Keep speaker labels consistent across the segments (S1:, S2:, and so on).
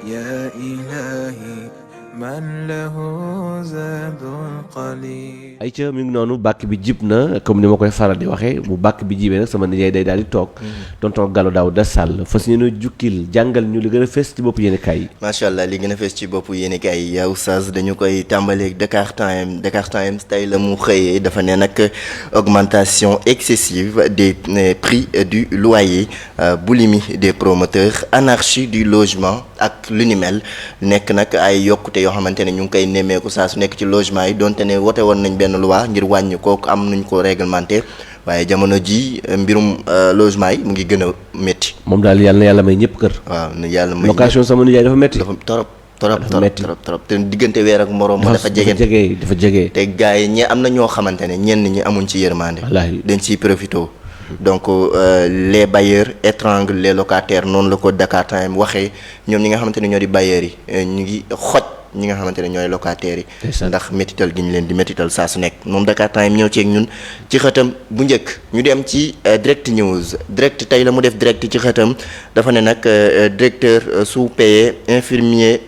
S1: يا إلهي من له زاد قليل.
S2: ayca mi ngi noonu bàkk bi jib na comme ni ma koy faral di waxee bu bàkk bi jibee nag sama nijaay day daal di toog. tonton Gallo Daouda Sall fas yéene jukkil jàngal ñu li gën a fës ci bopp yéenekaay yi.
S3: macha allah li gën a fees ci bopp yéenekaay yi yow Oustaz dañu koy tàmbaleeg Dakar Times tey la mu xëyee dafa ne nag augmentation excessive des prix du loyer, boulimie des promoteurs, anarchie du logement ak lu ni mel nekk nag ay yokkute yoo xamante ne ñu ngi koy nemmeeku saa su nekk ci logement yi donte ne wote woon nañ benn loi ngir wàññi kooku am nuñ ko réglementé waaye jamono ji mbirum logement yi mu ngi gën a métti.
S2: moom daal yàlla may ñëpp kër.
S3: waaw yàlla may
S2: location sama nijaay dafa métti.
S3: dafa torop te diggante weer ak moroom moo dafa jege te gars yi am na ñoo xamante ne ñenn ñi amuñ ci yërmande.
S2: wallaahi
S3: dañ ciy profité. donc les bailleurs étranglent les locataires noonu la ko Dakar Time waxee ñoom ñi nga xamante ne ñoo di bailleurs yi ñu ngi xoj ñi nga xamante ne ñooy locataires yi. ndax métital gi ñu leen di métital saa su nekk moom Dakar Time ñëw ceeg ñun ci xëtam bu njëkk ñu dem ci direct news direct tey la mu def direct ci xëtam dafa ne nag directeur sous-payé infirmier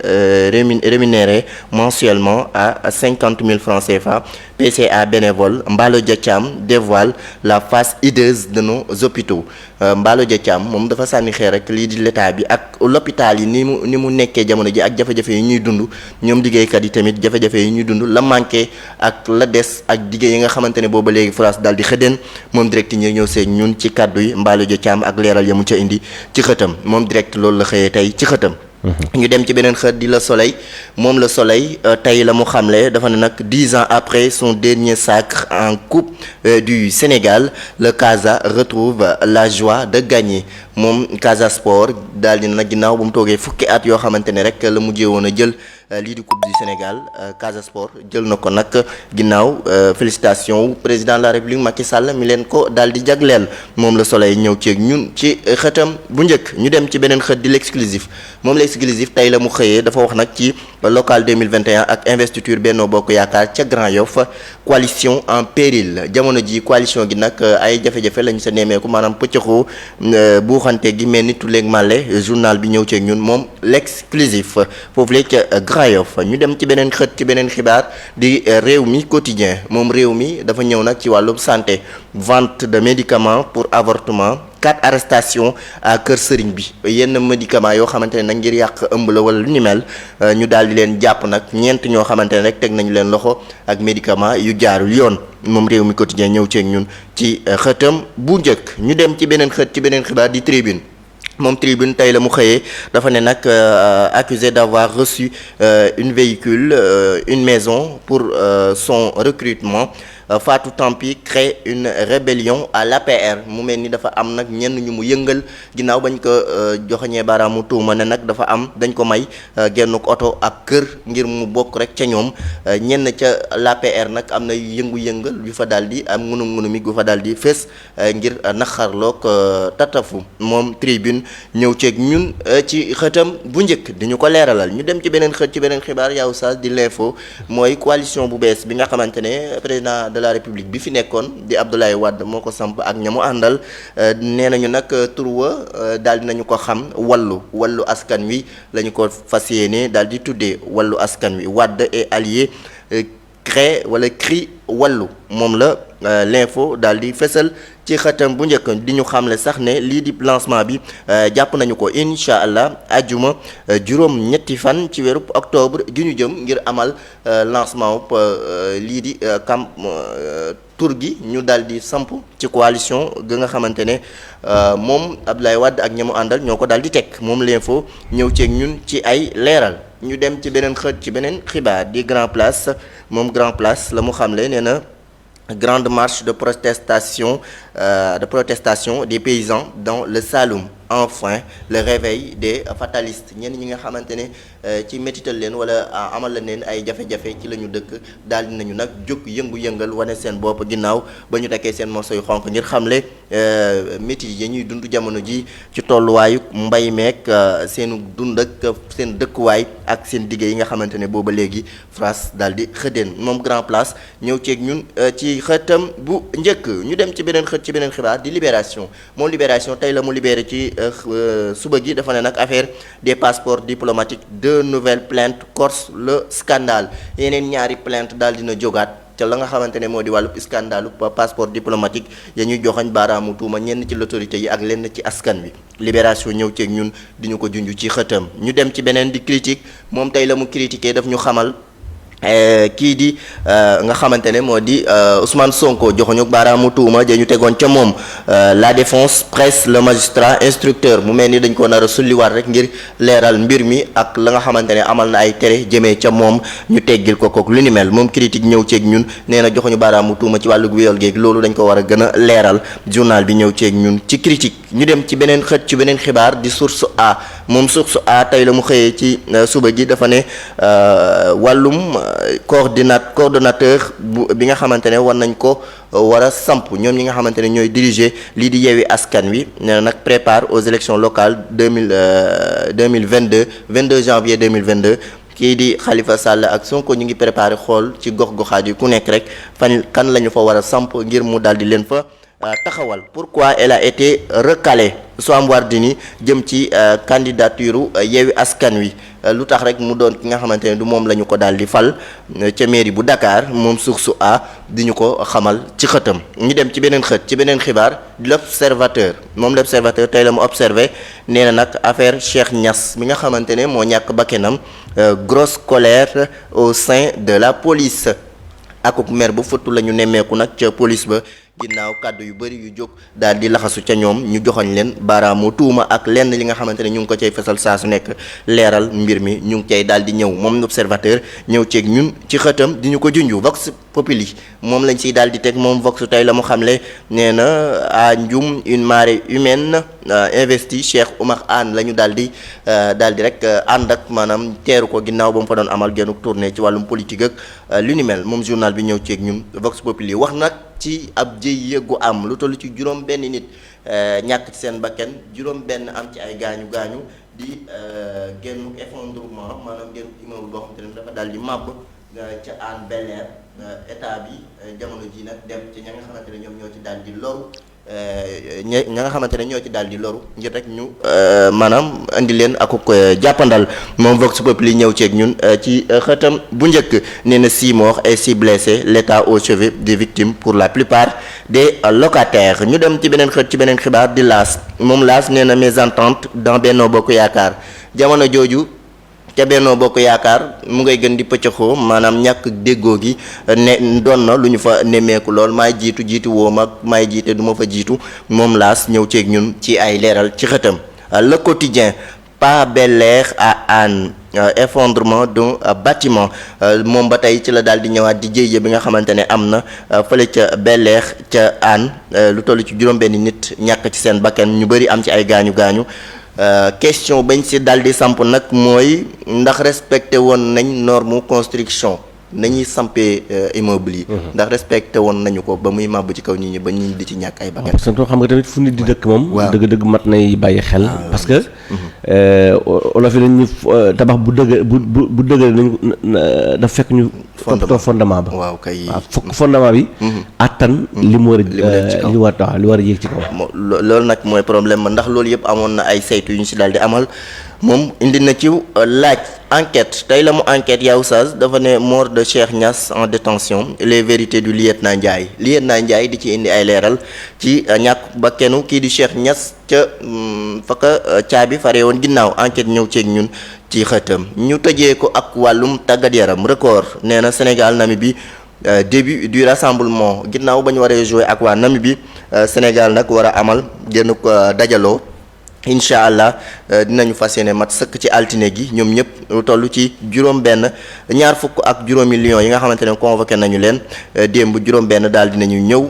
S3: rémunéré mensuellement à 50 000 francs CFA PCA bénévole Mballo Dia Thiam dévoile la face hideuse de nos hôpitaux. Mballo Dia Thiam moom dafa sànni xeer rek lii di l'état bi ak l'hôpital yi ni mu nekkee jamono ji ak jafe-jafe yi ñuy dund ñoom liggéeykat yi tamit jafe-jafe yi ñuy dund la manqué ak la des ak liggéey yi nga xamante ne booba léegi France daal di xëddeen moom direct ñëw see ñun ci kàddu yi Mballo Dia Thiam ak leeral ya mu ca indi ci xëtam moom direct loolu la xëyee tey ci xëtam. ñu dem ci beneen xët di Le Soleil moom Le Soleil tey la mu xamle dafa ne nag 10 ans après son dernier sacre en coupe du Sénégal le Casa retrouve la joie de gagner moom Casa Sport daal di nag ginnaaw ba mu toogee fukki at yoo xamante ne rek la mujjee woon a jël lii di coupe du Sénégal Casa Sport jël na ko nag ginnaaw félicitations président de la République Macky Sall mi leen ko daal di jagleel moom Le Soleil ñëw ci ñun ci xëtam bu njëkk ñu dem ci beneen xët di l'exclusif moom l'exclusif tey la mu xëyee dafa wax nag ci local 2021 ak investiture Benno Bokk Yaakaar ca Grand Yoff coalition en péril jamono ji coalition gi nag ay jafe-jafe lañu sa nemeeku maanaam pëccëxoo buuxante gi mel ni tuleeg màlle journal bi ñëw ci ñun moom l'exclusif foofu la ca Grand Yoff ñu dem ci beneen xët ci beneen xibaar di réew mi quotidien moom réew mi dafa ñëw nag ci wàllum santé vente de médicaments pour avortement 4 arrestations à Kër Sëriñ bi yenn médicaments yoo xamante ne nag ngir yàq ëmb la wala lu ni mel ñu daal di leen jàpp nag ñeent ñoo xamante ne rek teg nañu leen loxo ak médicaments yu jaarul yoon moom réew mi quotidien ñëw ceeg ñun ci xëtam bu njëkk ñu dem ci beneen xët ci beneen xibaar di tribune moom tribune tey la mu xëyee dafa ne nag accusé d'avoir reçu une maison pour son recrutement Fatou Tampi crée une rébellion à l'APR mu mel ni dafa am nag ñenn ñu mu yëngal ginnaaw bañ ko joxoñee baaraamu tuuma ne nag dafa am dañ ko may gennuk oto ak kër ngir mu bokk rek ca ñoom ñenn ca l'APR nag am na yëngu-yëngal yu fa daal di am ngunum-ngunumi gu fa daal di fés ngir naxarloog tatafu moom tribune ñëw ceeg ñun ci xëtam bu njëkk di ñu ko leeralal ñu dem ci beneen xët ci beneen xibaar yaw saas di l'info mooy coalition bu bees bi nga xamante ne président de la république bi fi nekkoon di Abdoulaye Wade moo ko samp ak ña mu àndal nee nañu nag tur wa daal dinañu ko xam wallu askan wi la ñu ko fas yéene daal di tuddee wallu askan wi Wade et allié cri wallu moom la l'info daal di fësal ci xëtam bu njëkk di ñu xamle sax ne lii di lancement bi jàpp nañu ko incha allah ajjuma juróom ñetti fan ci weeru octobre gi ñu jëm ngir amal lancement lii di tur gi ñu daal di samp ci coalition ga nga xamante ne moom Abdoulaye Wade ak ñamu àndal ñoo ko daal di teg moom l'info ñëw ceeg ñun ci ay leeral ñu dem ci beneen xët ci beneen xibaar di Grand Place moom Grand Place la mu xamle nee na grande marche de protestation des paysans dans le Saloum enfin le réveil des fatalistes ñenn ñi nga xamante ne ci métital leen wala amal la leen ay jafe-jafe ci la ñu dëkk daal dinañu nag jóg yëngu-yëngal wane seen bopp ginnaaw ba ñu takkee seen morso yu xonk ngir xamle métit yi ñuy dund jamono ji ci tolluwaayu mbay meek seenu dund ak seen dëkkuwaay ak seen digge yi nga xamante ne booba léegi France daal di xëddeen moom grand place ñëw ceeg ñun ci xëtam bu njëkk ñu dem ci beneen xët ci beneen xibaar di Libération moom Libération tey la mu libéré ci suba gi dafa ne nag affaire des passeports diplomatiques 2 nouvelles plaintes corse le scandale yeneen ñaari plainte daal dina jógaat ca la nga xamante ne moo di wàllu scandale passeport diplomatique ya ñuy joxañ baaraamu tuuma ñenn ci l'autorité yi ak lenn ci askan wi Libération ñëw ceeg ñun di ñu ko junj ci xëtam ñu dem ci beneen di critique moom tey la mu critiqué daf ñu xamal kii di nga xamante ne moo di Ousmane Sonko joxuñu baaraamu tuuma ja ñu tegoon ca moom la défense presse le magistrat instructeur mu mel ni dañ ko nar a sulliwaat rek ngir leeral mbir mi ak la nga xamante ne amal na ay tere jëmee ca moom ñu teggil ko kook lu ni mel moom critique ñëw ceeg ñun nee na joxuñu baaraamu tuuma ci wàllu wéyal géeg loolu dañ ko war a gën a leeral journal bi ñëw ceeg ñun ci critique ñu dem ci beneen xët ci beneen xibaar di source A moom source A tey la mu xëyee ci suba gi dafa ne wàllum coordonnateur bi nga xamante ne war nañ ko war a samp ñoom ñi nga xamante ne ñooy diriger lii di Yewwi Askan Wi nee na nag prépare aux élections locales 22 janvier 2022 kii di Khalifa Sall ak Sonko ñu ngi préparé xool ci gox-goxaat yi ku nekk rek fan kan la ñu fa war a samp ngir mu daal di leen fa taxawal. Pourquoi elle a été recalée Soham Wardini jëm ci candidature Yewwi Askan Wi lu tax rek mu doon ki nga xamante ne du moom la ñu ko daal di fal ca mairie bu Dakar moom source A di ñu ko xamal ci xëtam. ñu dem ci beneen xët ci beneen xibaar l'observateur moom l'observateur tey la mu observé nee na nag affaire Cheikh Niass mi nga xamante ne moo ñàkk bakkanam grosse colère au sein de la police akuk mer bu futtu la ñu nemmeeku nag ca police ba. ginnaaw kàddu yu bëri yu jóg daal di laxasu ca ñoom ñu joxoñ leen baaraamu tuuma ak lenn li nga xamante ne ñu ngi ko cay fesal saa su nekk leeral mbir mi ñu ngi cay daal di ñëw moom l'observateur ñëw ceeg ñun ci xëtam di ñu ko junju Vox Populi moom lañ siy daal di teg moom Vox tey la mu xamle nee na à Ndioum une marée humaine investi Cheikh Oumar Anne la ñu daal di rek ànd ak maanaam teeru ko ginnaaw ba mu fa doon amal genn tournée ci wàllum politique ak lu ni mel moom journal bi ñëw ceeg ñun Vox Populi wax nag ci ab jëy yëggu am lu toll ci juróom benn nit ñàkk ci seen bakkan juróom benn am ci ay gaañu gaañu di genn effondrement maanaam genn immeuble boo xamante ne dafa daal di màbb ca Hann Bel-Air état bi jamono ji nag dem ci ña nga xamante ne ñoom ñoo ci daal di loru ña nga xamante ne ñoo ci daal di loru ngir rek ñu maanaam indi leen akuk jàppandal moom Vox Populi ñëw ceeg ñun ci xëtam bu njëkk nee na 6 morts et 6 blessés l'état au chevet des victimes pour la plupart des locataires ñu dem ci beneen xët ci beneen xibaar di L'As moom L'As nee na mésentente dans Benno Bokk Yaakaar jamono jooju ca Benno Bokk Yaakaar mu ngay gën di pëccëxoo maanaam ñàkk déggoo gi ne doon na lu ñu fa nemmeeku lool maay jiitu woo mag maay jiite du ma fa jiitu moom L'As ñëw ceeg ñun ci ay leeral ci xëtam. Le Quotidien pas Bel-Air à Hann effondrement d'un bâtiment moom ba tey ci la daal di ñëwaat di jéye bi nga xamante ne am na fële ca Bel-Air ca Hann lu toll ci juróom-benni nit ñàkk ci seen bakkan ñu bëri am ci ay gaañu gaañu. Question bañ si daal di samp nag mooy ndax respecté woon nañ norme construction nañuy sampee immeuble yi. ndax respecté woon nañu ko ba muy màbb ci kaw nit ñi ba nit ñi di ci ñàkk ay bakkan.
S2: parce que xam nga tamit fu nit di dëkk moom. waaw dëgg-dëgg mat nay bàyyi xel. parce que olof yi nañu tabax bu dëgër nañu daf fekk ñu. toppatoo fondement ba. waaw kay waaw fokk fondement bi. attan li mu war a li war a yéeg ci kaw.
S3: loolu nag mooy problème ma ndax loolu yëpp amoon na ay saytu yu ñu si daal di amal moom indi na ci laaj enquête tey la mu enquête yaa Oustaz dafa ne mort de Cheikh Niass en détention les vérités du lieutenant Ndiaye di ci indi ay leeral ci ñàkk ba kennu kii di Cheikh Niass ca fakka caabi fare woon ginnaaw enquête ñëw ceeg ñun ci xëtam ñu tëjee ko ak wàllum tàggat yaram record nee na Sénégal Namibie début du rassemblement ginnaaw ba ñu waree jouer ak waa Namibie Sénégal nag war a amal génn ko dajaloo incha allah dinañu fas yéene mat sëkk ci altine gi ñoom ñëpp lu toll ci ñaar fukk ak juróomi lions yi nga xamante ne convoqué nañu leen démb juróom-benn daal dinañu ñëw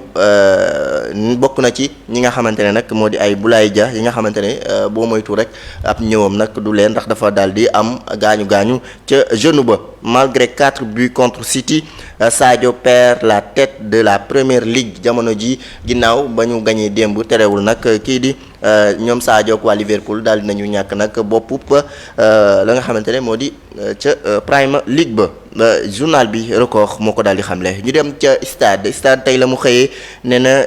S3: bokk na ci ñi nga xamante ne nag moo di ay Boulaye Dia yi nga xamante ne boo moytu rek ab ñëwam nag du leen ndax dafa daal di am gaañu ca genou ba. malgré 4 buts contre City Sadio perd la tête de la première ligue jamono ji ginnaaw ba ñu gañee démb terewul nag kii di ñoom Sadio ak waa Liverpool daal dinañu ñàkk nag boppub la nga xamante ne moo di ca Premier League ba journal bi record moo ko daal di xamle ñu dem ca stade tey la mu xëyee nee na